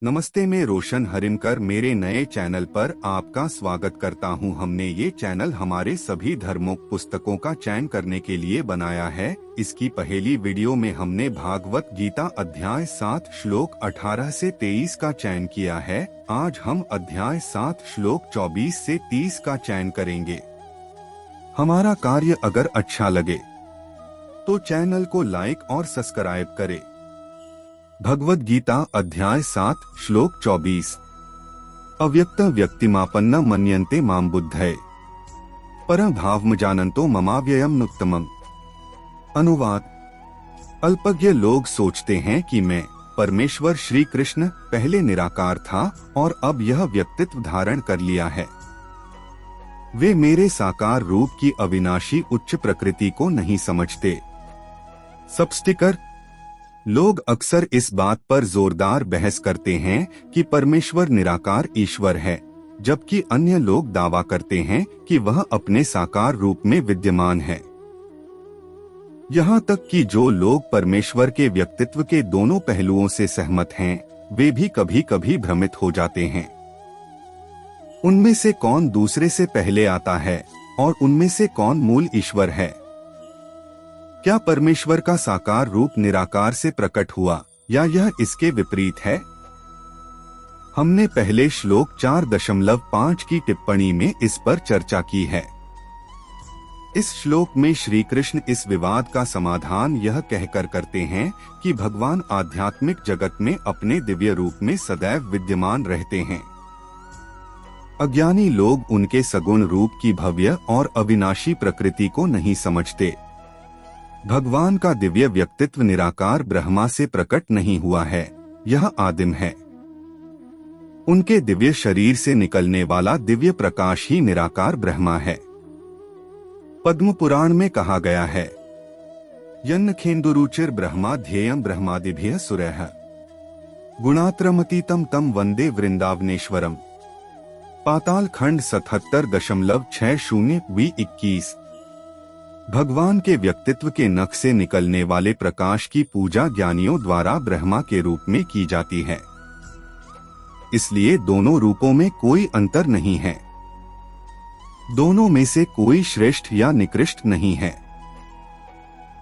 नमस्ते, मैं रोशन हरिमकर मेरे नए चैनल पर आपका स्वागत करता हूं। हमने ये चैनल हमारे सभी धर्मोक पुस्तकों का चयन करने के लिए बनाया है। इसकी पहली वीडियो में हमने भागवत गीता अध्याय 7 श्लोक 18 से 23 का चयन किया है। आज हम अध्याय 7 श्लोक 24 से 30 का चयन करेंगे। हमारा कार्य अगर अच्छा लगे तो चैनल को लाइक और सब्सक्राइब करें। भगवद गीता अध्याय 7 श्लोक 24। अव्यक्त व्यक्तिमापन्न मन्यन्ते मां बुद्धये परं भावम जानन्तो ममाव्ययम नुत्तमम्। अनुवाद। अल्पज्ञ लोग सोचते हैं कि मैं परमेश्वर श्री कृष्ण पहले निराकार था और अब यह व्यक्तित्व धारण कर लिया है। वे मेरे साकार रूप की अविनाशी उच्च प्रकृति को नहीं समझते। सबस्टिकर। लोग अक्सर इस बात पर जोरदार बहस करते हैं कि परमेश्वर निराकार ईश्वर है, जबकि अन्य लोग दावा करते हैं कि वह अपने साकार रूप में विद्यमान है। यहाँ तक कि जो लोग परमेश्वर के व्यक्तित्व के दोनों पहलुओं से सहमत हैं, वे भी कभी कभी भ्रमित हो जाते हैं। उनमें से कौन दूसरे से पहले आता है और उनमें से कौन मूल ईश्वर है? क्या परमेश्वर का साकार रूप निराकार से प्रकट हुआ या यह इसके विपरीत है? हमने पहले श्लोक 4.5 की टिप्पणी में इस पर चर्चा की है। इस श्लोक में श्री कृष्ण इस विवाद का समाधान यह कहकर करते हैं कि भगवान आध्यात्मिक जगत में अपने दिव्य रूप में सदैव विद्यमान रहते हैं। अज्ञानी लोग उनके सगुण रूप की भव्य और अविनाशी प्रकृति को नहीं समझते। भगवान का दिव्य व्यक्तित्व निराकार ब्रह्मा से प्रकट नहीं हुआ है, यह आदिम है। उनके दिव्य शरीर से निकलने वाला दिव्य प्रकाश ही निराकार ब्रह्मा है। पद्म पुराण में कहा गया है, यन्नखेन्दुरुचिर ब्रह्मा ध्येयं ब्रह्मादिभ्यः सुरैः गुणात्रमतीतम तम वंदे वृंदावनेश्वरम। पाताल खंड 77.60 भगवान के व्यक्तित्व के नख से निकलने वाले प्रकाश की पूजा ज्ञानियों द्वारा ब्रह्मा के रूप में की जाती है। इसलिए दोनों रूपों में कोई अंतर नहीं है। दोनों में से कोई श्रेष्ठ या निकृष्ट नहीं है।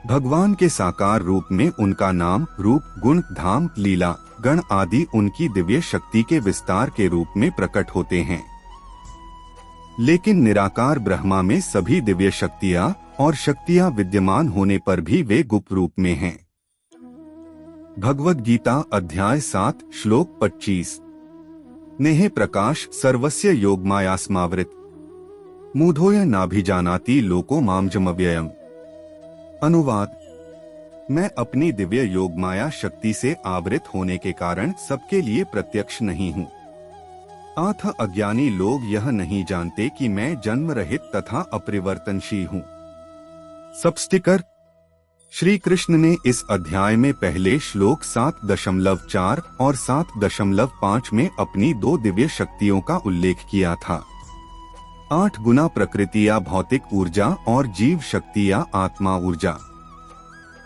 भगवान के साकार रूप में उनका नाम, रूप, गुण, धाम, लीला, गण आदि उनकी दिव्य शक्ति के विस्तार के रूप में प्रकट होते हैं। लेकिन निराकार ब्रह्मा में सभी दिव्य शक्तियां और शक्तियां विद्यमान होने पर भी वे गुप्त रूप में हैं। भगवद गीता अध्याय 7 श्लोक 25। नेह प्रकाश सर्वस्य योगमायास्मावृत मूढ़ोय नाभिजानाति लोको मामजमव्ययम्। अनुवाद। मैं अपनी दिव्य योगमाया शक्ति से आवृत होने के कारण सबके लिए प्रत्यक्ष नहीं हूँ। अथ अज्ञानी लोग यह नहीं जानते कि मैं जन्म रहित तथा अपरिवर्तनशील हूँ। सबस्टिकर। श्री कृष्ण ने इस अध्याय में पहले श्लोक 7.4 और 7.5 में अपनी दो दिव्य शक्तियों का उल्लेख किया था। 8 गुना प्रकृति या भौतिक ऊर्जा और जीव शक्ति या आत्मा ऊर्जा।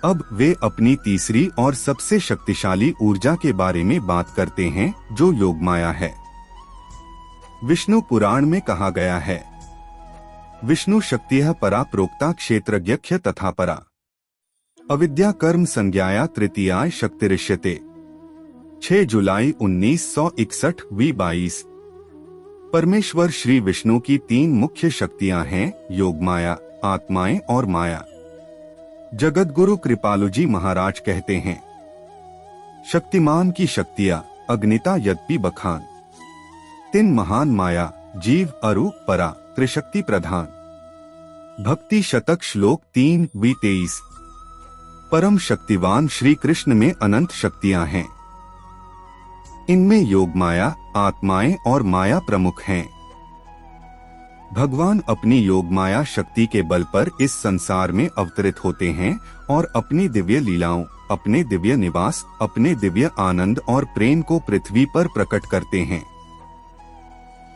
अब वे अपनी तीसरी और सबसे शक्तिशाली ऊर्जा के बारे में बात करते हैं, जो योगमाया है। विष्णु पुराण में कहा गया है, विष्णु शक्तिः परा प्रोक्ता क्षेत्रज्ञ तथा परा अविद्या कर्म संज्ञाया तृतीयाय शक्तिरिष्यते। 6 जुलाई 1961 V22। परमेश्वर श्री विष्णु की 3 मुख्य शक्तियां हैं, योगमाया, आत्माएं और माया। जगतगुरु कृपालुजी महाराज कहते हैं, शक्तिमान की शक्तियां अग्निता यद्यपि बखान। 3 महान माया, जीव, अरु, परा, त्रिशक्ति प्रधान। भक्ति शतक श्लोक 3 V23। परम शक्तिवान श्री कृष्ण में अनंत शक्तियां हैं। इनमें योगमाया, आत्माएं और माया प्रमुख हैं। भगवान अपनी योगमाया शक्ति के बल पर इस संसार में अवतरित होते हैं और अपनी दिव्य लीलाओं, अपने दिव्य निवास, अपने दिव्य आनंद और प्रेम को पृथ्वी पर प्रकट करते हैं।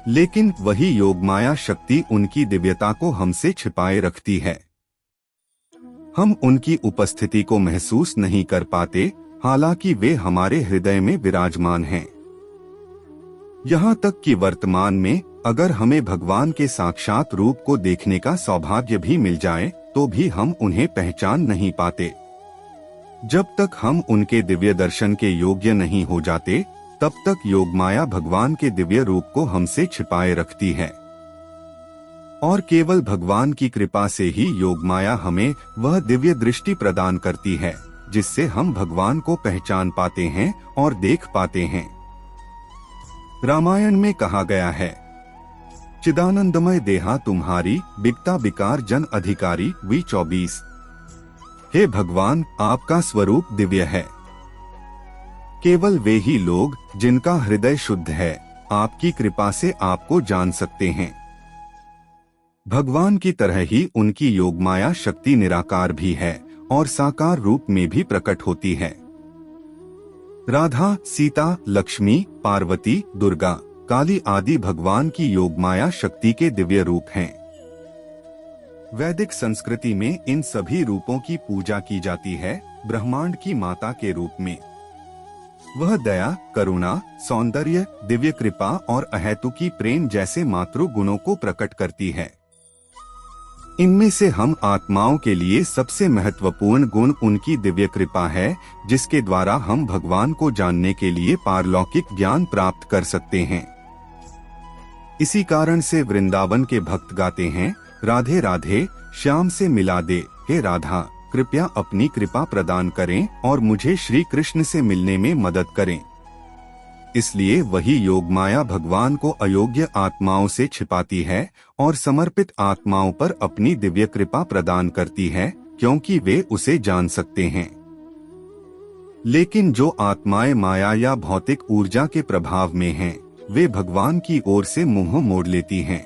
लेकिन वही योगमाया शक्ति उनकी दिव्यता को हमसे छिपाए रखती है। हम उनकी उपस्थिति को महसूस नहीं कर पाते, हालांकि वे हमारे हृदय में विराजमान हैं। यहाँ तक कि वर्तमान में अगर हमें भगवान के साक्षात रूप को देखने का सौभाग्य भी मिल जाए तो भी हम उन्हें पहचान नहीं पाते। जब तक हम उनके दिव्य दर्शन के योग्य नहीं हो जाते तब तक योगमाया भगवान के दिव्य रूप को हमसे छिपाए रखती है और केवल भगवान की कृपा से ही योगमाया हमें वह दिव्य दृष्टि प्रदान करती है जिससे हम भगवान को पहचान पाते हैं और देख पाते हैं। रामायण में कहा गया है, चिदानंदमय देहा तुम्हारी बिकता बिकार जन अधिकारी V24। हे भगवान, आपका स्वरूप दिव्य है। केवल वे ही लोग जिनका हृदय शुद्ध है आपकी कृपा से आपको जान सकते हैं। भगवान की तरह ही उनकी योगमाया शक्ति निराकार भी है और साकार रूप में भी प्रकट होती है। राधा, सीता, लक्ष्मी, पार्वती, दुर्गा, काली आदि भगवान की योगमाया शक्ति के दिव्य रूप हैं। वैदिक संस्कृति में इन सभी रूपों की पूजा की जाती है ब्रह्मांड की माता के रूप में। वह दया, करुणा, सौंदर्य, दिव्य कृपा और अहेतुकी प्रेम जैसे मातृ गुणों को प्रकट करती है। इनमें से हम आत्माओं के लिए सबसे महत्वपूर्ण गुण उनकी दिव्य कृपा है जिसके द्वारा हम भगवान को जानने के लिए पारलौकिक ज्ञान प्राप्त कर सकते हैं। इसी कारण से वृंदावन के भक्त गाते हैं, राधे राधे श्याम से मिला दे, हे राधा कृपया अपनी कृपा प्रदान करें और मुझे श्री कृष्ण से मिलने में मदद करें। इसलिए वही योगमाया भगवान को अयोग्य आत्माओं से छिपाती है और समर्पित आत्माओं पर अपनी दिव्य कृपा प्रदान करती है क्योंकि वे उसे जान सकते हैं। लेकिन जो आत्माएं माया या भौतिक ऊर्जा के प्रभाव में हैं, वे भगवान की ओर से मुंह मोड़ लेती हैं।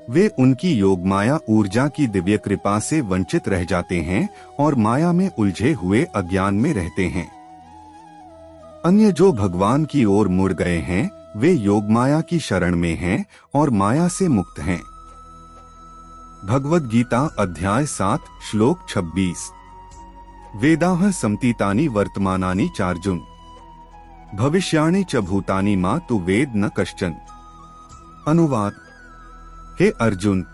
वे उनकी योगमाया ऊर्जा की दिव्य कृपा से वंचित रह जाते हैं और माया में उलझे हुए अज्ञान में रहते हैं। अन्य जो भगवान की ओर मुड़ गए हैं वे योगमाया की शरण में हैं और माया से मुक्त हैं। भगवद गीता अध्याय 7 श्लोक 26। वेदाः समतीतानि वर्तमानानि चार्जुन भविष्याणि च भूतानि मा तु वेद न कश्चन। अनुवाद: हे अर्जुन,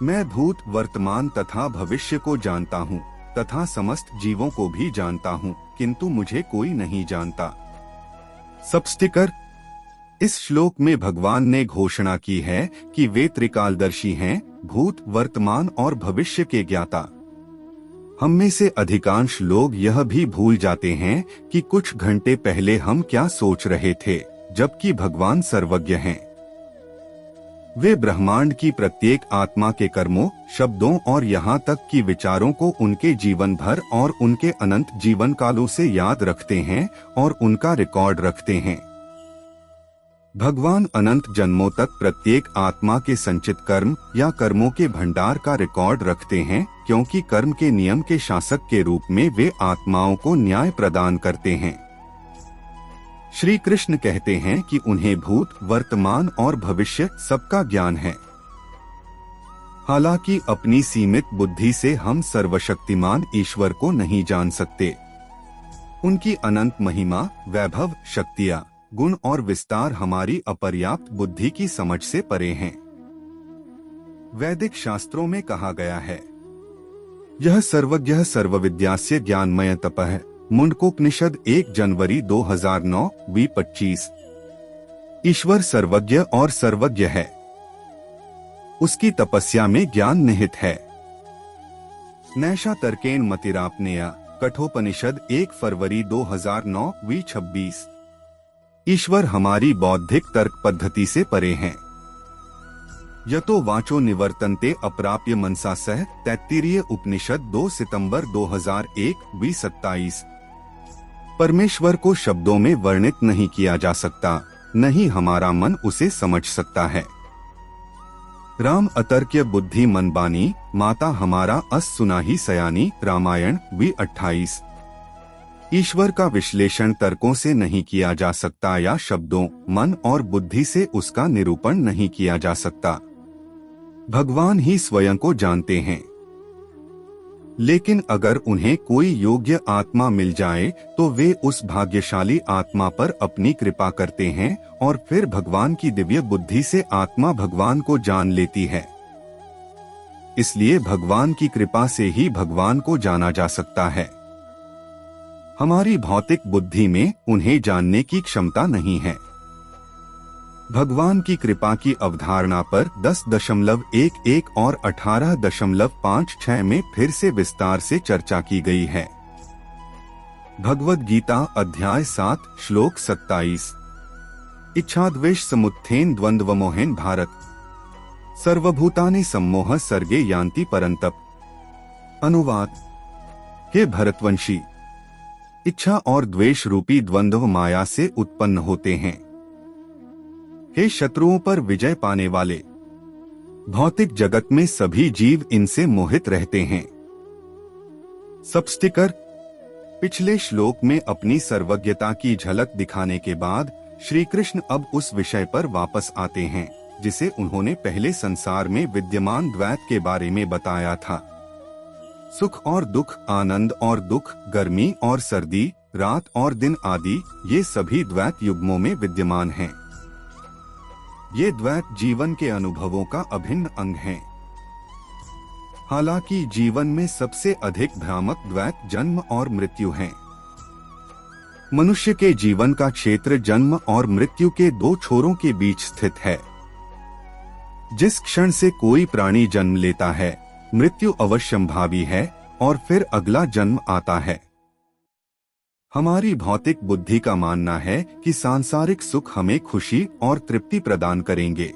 मैं भूत, वर्तमान तथा भविष्य को जानता हूँ तथा समस्त जीवों को भी जानता हूँ, किंतु मुझे कोई नहीं जानता। सबस्टिकर: इस श्लोक में भगवान ने घोषणा की है कि वे त्रिकालदर्शी हैं, भूत, वर्तमान और भविष्य के ज्ञाता। हम में से अधिकांश लोग यह भी भूल जाते हैं कि कुछ घंटे पहले हम क्या सोच रहे थे, जबकि भगवान सर्वज्ञ हैं। वे ब्रह्मांड की प्रत्येक आत्मा के कर्मों, शब्दों और यहाँ तक कि विचारों को उनके जीवन भर और उनके अनंत जीवन कालों से याद रखते हैं और उनका रिकॉर्ड रखते हैं। भगवान अनंत जन्मों तक प्रत्येक आत्मा के संचित कर्म या कर्मों के भंडार का रिकॉर्ड रखते हैं क्योंकि कर्म के नियम के शासक के रूप में वे आत्माओं को न्याय प्रदान करते हैं। श्री कृष्ण कहते हैं कि उन्हें भूत, वर्तमान और भविष्य सबका ज्ञान है। हालांकि अपनी सीमित बुद्धि से हम सर्वशक्तिमान ईश्वर को नहीं जान सकते। उनकी अनंत महिमा, वैभव, शक्तियां, गुण और विस्तार हमारी अपर्याप्त बुद्धि की समझ से परे हैं। वैदिक शास्त्रों में कहा गया है, यह सर्वज्ञ सर्वविद्यास्य ज्ञानमय तपः। मुंडकोपनिषद 1 जनवरी 2009 V25। ईश्वर सर्वज्ञ और सर्वज्ञ है, उसकी तपस्या में ज्ञान निहित है। नैषा तर्केण मतिरापनेया कठोपनिषद 1 फरवरी 2009 V26। ईश्वर हमारी बौद्धिक तर्क पद्धति से परे हैं। यतो वाचो निवर्तन्ते अप्राप्य मनसा सह तैत्तिरीय उपनिषद 2 सितंबर 2001 V27। परमेश्वर को शब्दों में वर्णित नहीं किया जा सकता, नहीं हमारा मन उसे समझ सकता है। राम अतर्क्य बुद्धि मन बानी, माता हमारा अस सुनाही सयानी। रामायण V28। ईश्वर का विश्लेषण तर्कों से नहीं किया जा सकता या शब्दों, मन और बुद्धि से उसका निरूपण नहीं किया जा सकता। भगवान ही स्वयं को जानते हैं। लेकिन अगर उन्हें कोई योग्य आत्मा मिल जाए तो वे उस भाग्यशाली आत्मा पर अपनी कृपा करते हैं और फिर भगवान की दिव्य बुद्धि से आत्मा भगवान को जान लेती है। इसलिए भगवान की कृपा से ही भगवान को जाना जा सकता है। हमारी भौतिक बुद्धि में उन्हें जानने की क्षमता नहीं है। भगवान की कृपा की अवधारणा पर 10.11 और 18.56 में फिर से विस्तार से चर्चा की गई है। भगवद गीता अध्याय 7 श्लोक 27। इच्छाद्वेष समुत्थेन द्वंद्वमोहेन भारत सर्वभूतानि सम्मोह सर्गे यान्ति परंतप। अनुवाद। हे भरतवंशी, इच्छा और द्वेष रूपी द्वंद्व माया से उत्पन्न होते हैं। हे शत्रुओं पर विजय पाने वाले, भौतिक जगत में सभी जीव इनसे मोहित रहते हैं। सबस्टिकर। पिछले श्लोक में अपनी सर्वज्ञता की झलक दिखाने के बाद श्री कृष्ण अब उस विषय पर वापस आते हैं जिसे उन्होंने पहले संसार में विद्यमान द्वैत के बारे में बताया था। सुख और दुख, आनंद और दुख, गर्मी और सर्दी, रात और दिन आदि ये सभी द्वैत युग्मों में विद्यमान हैं। ये द्वैत जीवन के अनुभवों का अभिन्न अंग हैं। हालांकि जीवन में सबसे अधिक भ्रामक द्वैत जन्म और मृत्यु हैं। मनुष्य के जीवन का क्षेत्र जन्म और मृत्यु के दो छोरों के बीच स्थित है। जिस क्षण से कोई प्राणी जन्म लेता है, मृत्यु अवश्यंभावी है और फिर अगला जन्म आता है। हमारी भौतिक बुद्धि का मानना है कि सांसारिक सुख हमें खुशी और तृप्ति प्रदान करेंगे।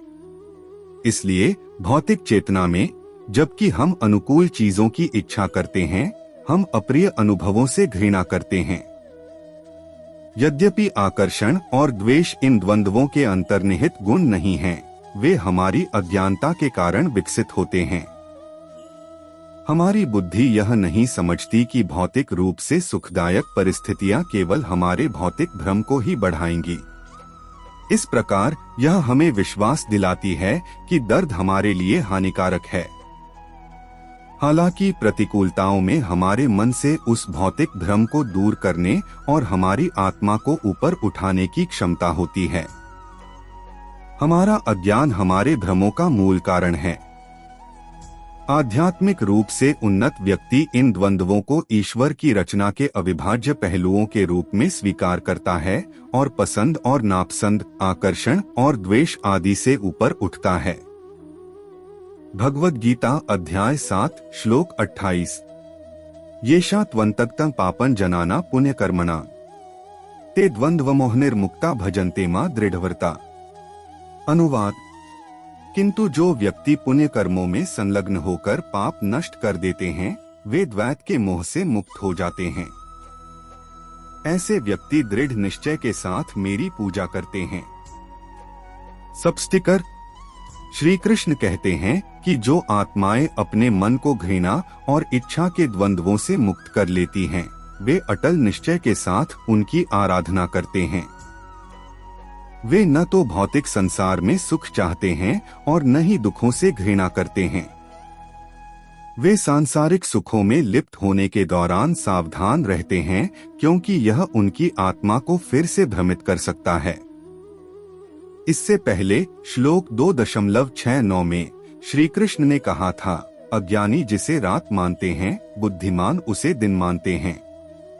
इसलिए भौतिक चेतना में जबकि हम अनुकूल चीजों की इच्छा करते हैं, हम अप्रिय अनुभवों से घृणा करते हैं। यद्यपि आकर्षण और द्वेष इन द्वंद्वों के अंतर्निहित गुण नहीं हैं, वे हमारी अज्ञानता के कारण विकसित होते हैं। हमारी बुद्धि यह नहीं समझती कि भौतिक रूप से सुखदायक परिस्थितियां केवल हमारे भौतिक भ्रम को ही बढ़ाएंगी। इस प्रकार यह हमें विश्वास दिलाती है कि दर्द हमारे लिए हानिकारक है। हालांकि प्रतिकूलताओं में हमारे मन से उस भौतिक भ्रम को दूर करने और हमारी आत्मा को ऊपर उठाने की क्षमता होती है। हमारा अज्ञान हमारे भ्रमों का मूल कारण है। आध्यात्मिक रूप से उन्नत व्यक्ति इन द्वंद्वों को ईश्वर की रचना के अविभाज्य पहलुओं के रूप में स्वीकार करता है और पसंद और नापसंद, आकर्षण और द्वेष आदि से ऊपर उठता है। भगवद गीता अध्याय 7 श्लोक 28। येषा त्वन्तक्तं पापं जनाना पुण्य कर्मणा ते द्वंद्वमोहनिर्मुक्ता भजन्ते मां दृढ़व्रता। अनुवाद। किंतु जो व्यक्ति पुण्य कर्मों में संलग्न होकर पाप नष्ट कर देते हैं, वे द्वैत के मोह से मुक्त हो जाते हैं। ऐसे व्यक्ति दृढ़ निश्चय के साथ मेरी पूजा करते हैं। सबस्टिकर। श्री कृष्ण कहते हैं कि जो आत्माएं अपने मन को घृणा और इच्छा के द्वंद्वों से मुक्त कर लेती हैं, वे अटल निश्चय के साथ उनकी आराधना करते हैं। वे न तो भौतिक संसार में सुख चाहते हैं और न ही दुखों से घृणा करते हैं। वे सांसारिक सुखों में लिप्त होने के दौरान सावधान रहते हैं, क्योंकि यह उनकी आत्मा को फिर से भ्रमित कर सकता है। इससे पहले श्लोक 2.69 में श्री कृष्ण ने कहा था, अज्ञानी जिसे रात मानते हैं, बुद्धिमान उसे दिन मानते हैं।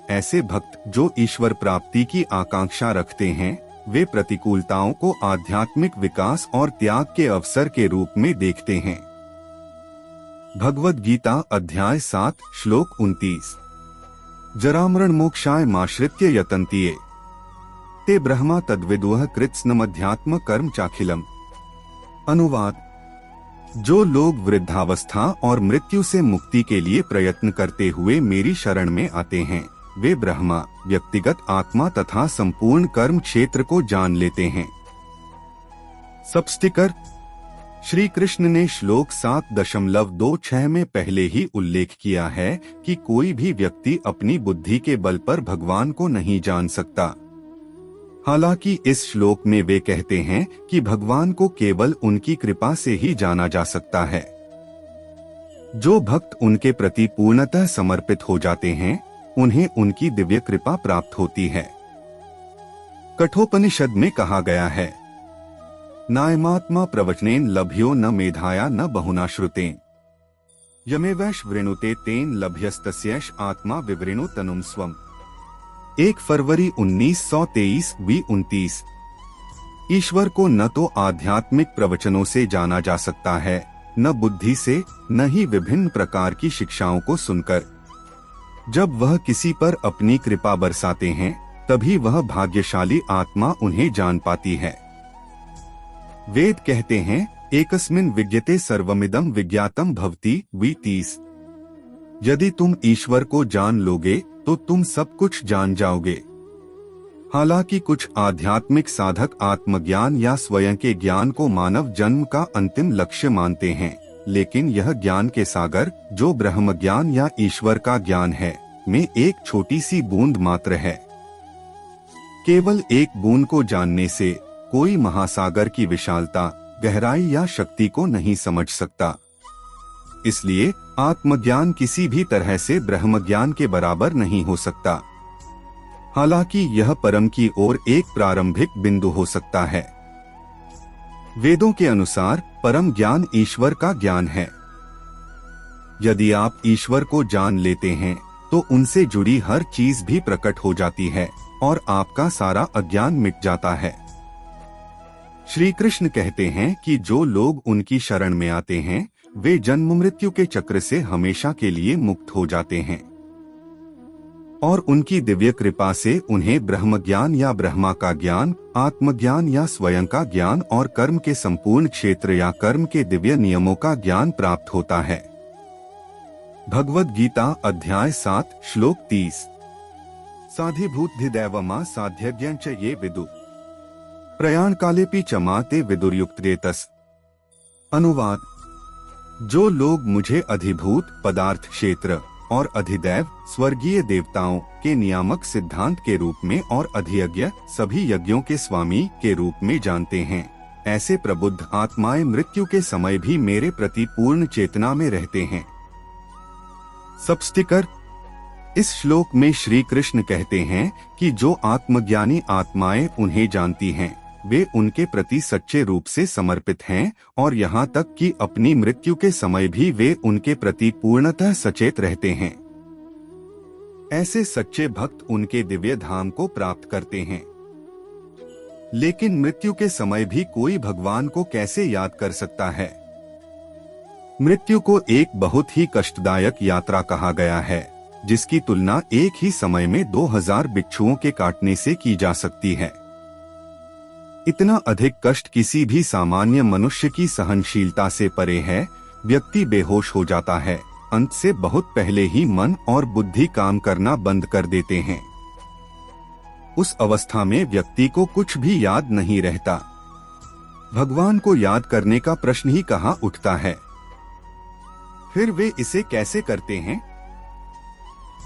ऐसे भक्त जो ईश्वर प्राप्ति की आकांक्षा रखते हैं, वे प्रतिकूलताओं को आध्यात्मिक विकास और त्याग के अवसर के रूप में देखते हैं। भगवद गीता अध्याय 7 श्लोक 29। जरामरण मोक्षाय माश्रित्य यतन्ति ये ते ब्रह्मा तद्विदुः कृत्स्नमध्यात्म कर्म चाखिलम। अनुवाद। जो लोग वृद्धावस्था और मृत्यु से मुक्ति के लिए प्रयत्न करते हुए मेरी शरण में आते हैं, वे ब्रह्मा, व्यक्तिगत आत्मा तथा संपूर्ण कर्म क्षेत्र को जान लेते हैं। सबस्टिकर। श्री कृष्ण ने श्लोक 7.26 में पहले ही उल्लेख किया है कि कोई भी व्यक्ति अपनी बुद्धि के बल पर भगवान को नहीं जान सकता। हालांकि इस श्लोक में वे कहते हैं कि भगवान को केवल उनकी कृपा से ही जाना जा सकता है। जो भक्त उनके प्रति पूर्णतः समर्पित हो जाते हैं उन्हें उनकी दिव्य कृपा प्राप्त होती है। कठोपनिषद में कहा गया है, नायमात्मा प्रवचनेन लभ्यो न मेधाया न बहुना श्रुतेन यमेवैष वृणुते तेन लभ्यस्तस्यैष आत्मा विवृणु तनुम स्वम। 1 फरवरी 1923 29। ईश्वर को न तो आध्यात्मिक प्रवचनों से जाना जा सकता है, न बुद्धि से, न ही विभिन्न प्रकार की शिक्षाओं को सुनकर। जब वह किसी पर अपनी कृपा बरसाते हैं तभी वह भाग्यशाली आत्मा उन्हें जान पाती है। वेद कहते हैं, एकस्मिन् विज्ञते सर्वमिदं विज्ञातम भवति 30। यदि तुम ईश्वर को जान लोगे तो तुम सब कुछ जान जाओगे। हालांकि कुछ आध्यात्मिक साधक आत्मज्ञान या स्वयं के ज्ञान को मानव जन्म का अंतिम लक्ष्य मानते हैं, लेकिन यह ज्ञान के सागर जो ब्रह्म ज्ञान या ईश्वर का ज्ञान है में एक छोटी सी बूंद मात्र है। केवल एक बूंद को जानने से कोई महासागर की विशालता, गहराई या शक्ति को नहीं समझ सकता। इसलिए आत्मज्ञान किसी भी तरह से ब्रह्म ज्ञान के बराबर नहीं हो सकता। हालांकि यह परम की ओर एक प्रारंभिक बिंदु हो सकता है। वेदों के अनुसार परम ज्ञान ईश्वर का ज्ञान है। यदि आप ईश्वर को जान लेते हैं तो उनसे जुड़ी हर चीज भी प्रकट हो जाती है और आपका सारा अज्ञान मिट जाता है। श्री कृष्ण कहते हैं कि जो लोग उनकी शरण में आते हैं वे जन्म मृत्यु के चक्र से हमेशा के लिए मुक्त हो जाते हैं और उनकी दिव्य कृपा से उन्हें ब्रह्म ज्ञान या ब्रह्मा का ज्ञान, आत्मज्ञान या स्वयं का ज्ञान और कर्म के संपूर्ण क्षेत्र या कर्म के दिव्य नियमों का ज्ञान प्राप्त होता है। भगवद गीता अध्याय 7 श्लोक 30। साधिभूतधिदैवमा साध्यज्ञञ्च ये विदु प्रयाण कालेपि चमाते विदुर्युक्तेतस। अनुवाद, जो लोग मुझे अधिभूत पदार्थ क्षेत्र और अधिदैव स्वर्गीय देवताओं के नियामक सिद्धांत के रूप में और अधियज्ञ सभी यज्ञों के स्वामी के रूप में जानते हैं, ऐसे प्रबुद्ध आत्माएं मृत्यु के समय भी मेरे प्रति पूर्ण चेतना में रहते हैं। सबस्टिकर। इस श्लोक में श्री कृष्ण कहते हैं कि जो आत्मज्ञानी आत्माएं उन्हें जानती हैं वे उनके प्रति सच्चे रूप से समर्पित हैं और यहाँ तक कि अपनी मृत्यु के समय भी वे उनके प्रति पूर्णतः सचेत रहते हैं। ऐसे सच्चे भक्त उनके दिव्य धाम को प्राप्त करते हैं। लेकिन मृत्यु के समय भी कोई भगवान को कैसे याद कर सकता है? मृत्यु को एक बहुत ही कष्टदायक यात्रा कहा गया है, जिसकी तुलना एक ही समय में 2000 बिच्छुओं के काटने से की जा सकती है। इतना अधिक कष्ट किसी भी सामान्य मनुष्य की सहनशीलता से परे है। व्यक्ति बेहोश हो जाता है, अंत से बहुत पहले ही मन और बुद्धि काम करना बंद कर देते हैं। उस अवस्था में व्यक्ति को कुछ भी याद नहीं रहता। भगवान को याद करने का प्रश्न ही कहाँ उठता है। फिर वे इसे कैसे करते हैं?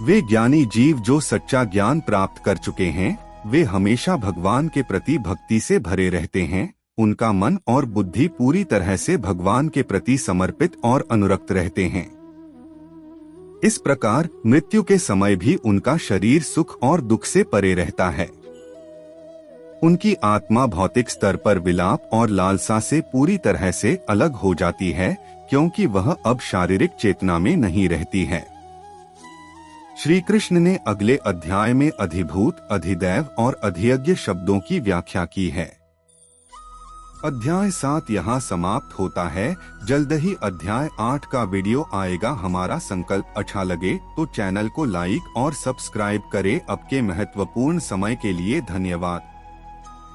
वे ज्ञानी जीव जो सच्चा ज्ञान प्राप्त कर चुके हैं वे हमेशा भगवान के प्रति भक्ति से भरे रहते हैं। उनका मन और बुद्धि पूरी तरह से भगवान के प्रति समर्पित और अनुरक्त रहते हैं। इस प्रकार मृत्यु के समय भी उनका शरीर सुख और दुख से परे रहता है। उनकी आत्मा भौतिक स्तर पर विलाप और लालसा से पूरी तरह से अलग हो जाती है, क्योंकि वह अब शारीरिक चेतना में नहीं रहती है। श्री कृष्ण ने अगले अध्याय में अधिभूत, अधिदैव और अधियज्ञ शब्दों की व्याख्या की है। अध्याय 7 यहाँ समाप्त होता है। जल्द ही अध्याय 8 का वीडियो आएगा। हमारा संकल्प अच्छा लगे तो चैनल को लाइक और सब्सक्राइब करें। आपके महत्वपूर्ण समय के लिए धन्यवाद।